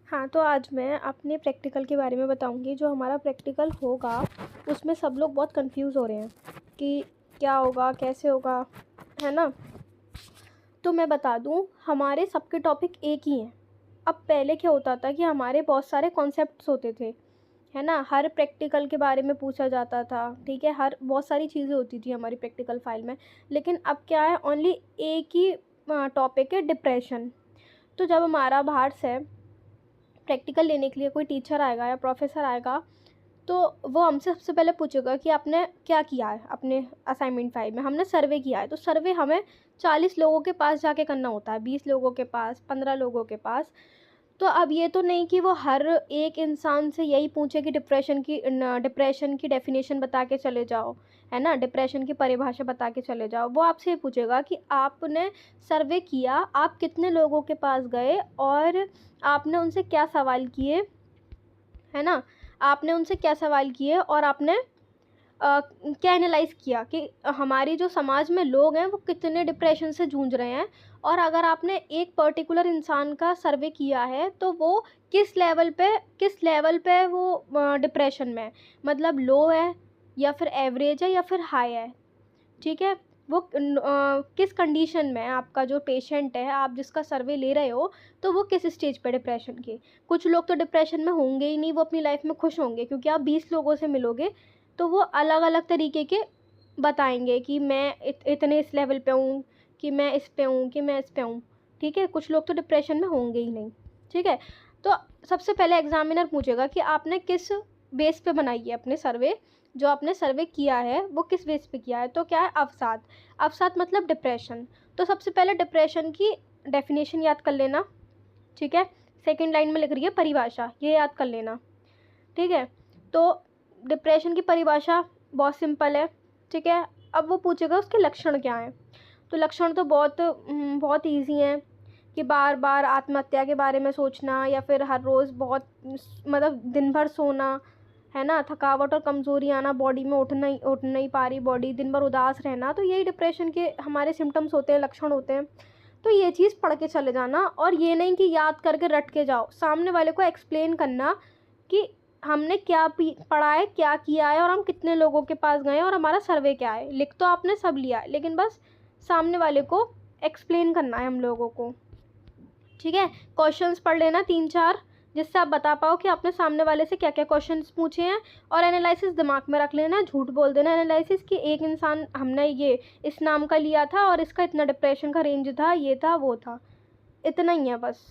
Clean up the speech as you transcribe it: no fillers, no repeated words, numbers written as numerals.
हाँ, तो आज मैं अपने प्रैक्टिकल के बारे में बताऊँगी। जो हमारा प्रैक्टिकल होगा, उसमें सब लोग बहुत कन्फ्यूज़ हो रहे हैं कि क्या होगा, कैसे होगा, है ना? तो मैं बता दूँ, हमारे सबके टॉपिक एक ही हैं। अब पहले क्या होता था कि हमारे बहुत सारे कॉन्सेप्ट्स होते थे, है ना? हर प्रैक्टिकल के बारे में पूछा जाता था, ठीक है? बहुत सारी चीज़ें होती थी हमारी प्रैक्टिकल फ़ाइल में। लेकिन अब क्या है, ओनली एक ही टॉपिक है, डिप्रेशन। तो जब हमारा बाहर से प्रैक्टिकल लेने के लिए कोई टीचर आएगा या प्रोफेसर आएगा, तो वो हमसे सबसे पहले पूछेगा कि आपने क्या किया है अपने असाइनमेंट फाइल में। हमने सर्वे किया है, तो सर्वे हमें 40 लोगों के पास जाके करना होता है, 20 लोगों के पास, 15 लोगों के पास। तो अब ये तो नहीं कि वो हर एक इंसान से यही पूछे कि डिप्रेशन की डेफिनेशन बता के चले जाओ, है ना? डिप्रेशन की परिभाषा बता के चले जाओ। वो आपसे ये पूछेगा कि आपने सर्वे किया, आप कितने लोगों के पास गए और आपने उनसे क्या सवाल किए, है ना? आपने उनसे क्या सवाल किए और आपने क्या एनालाइज़ किया कि हमारी जो समाज में लोग हैं वो कितने डिप्रेशन से जूझ रहे हैं। और अगर आपने एक पर्टिकुलर इंसान का सर्वे किया है, तो वो किस लेवल पे वो डिप्रेशन में है, मतलब लो है या फिर एवरेज है या फिर हाई है, ठीक है? वो किस कंडीशन में है, आपका जो पेशेंट है, आप जिसका सर्वे ले रहे हो, तो वो किस स्टेज पे डिप्रेशन की। कुछ लोग तो डिप्रेशन में होंगे ही नहीं, वो अपनी लाइफ में खुश होंगे, क्योंकि आप 20 लोगों से मिलोगे तो वो अलग अलग तरीके के बताएंगे कि मैं इतने इस लेवल पे हूँ, कि मैं इस पे हूँ, कि मैं इस पे हूँ, ठीक है? कुछ लोग तो डिप्रेशन में होंगे ही नहीं, ठीक है? तो सबसे पहले एग्जामिनर पूछेगा कि आपने किस बेस पे बनाई है अपने सर्वे। जो आपने सर्वे किया है वो किस बेस पे किया है, तो क्या है, अवसाद। अवसाद मतलब डिप्रेशन। तो सबसे पहले डिप्रेशन की डेफिनेशन याद कर लेना, ठीक है? सेकंड लाइन में लिख रही है परिभाषा, ये याद कर लेना, ठीक है? तो डिप्रेशन की परिभाषा बहुत सिंपल है, ठीक है? अब वो पूछेगा उसके लक्षण क्या हैं। तो लक्षण तो बहुत ईजी हैं कि बार बार आत्महत्या के बारे में सोचना, या फिर हर रोज़ बहुत मतलब दिन भर सोना, है ना? थकावट और कमज़ोरी आना, बॉडी में उठ नहीं पा रही बॉडी, दिन भर उदास रहना, तो यही डिप्रेशन के हमारे सिम्टम्स होते हैं, लक्षण होते हैं। तो ये चीज़ पढ़ के चले जाना, और ये नहीं कि याद करके रट के जाओ। सामने वाले को एक्सप्लेन करना कि हमने क्या पढ़ा है, क्या किया है, और हम कितने लोगों के पास गए हैं, और हमारा सर्वे क्या है। लिख तो आपने सब लिया है, लेकिन बस सामने वाले को एक्सप्लेन करना है हम लोगों को, ठीक है? क्वेश्चंस पढ़ लेना 3-4, जिससे आप बता पाओ कि आपने सामने वाले से क्या क्या क्वेश्चंस पूछे हैं। और एनालिसिस दिमाग में रख लेना, झूठ बोल देना एनालिसिस कि एक इंसान हमने ये इस नाम का लिया था और इसका इतना डिप्रेशन का रेंज था, ये था, वो था। इतना ही है बस।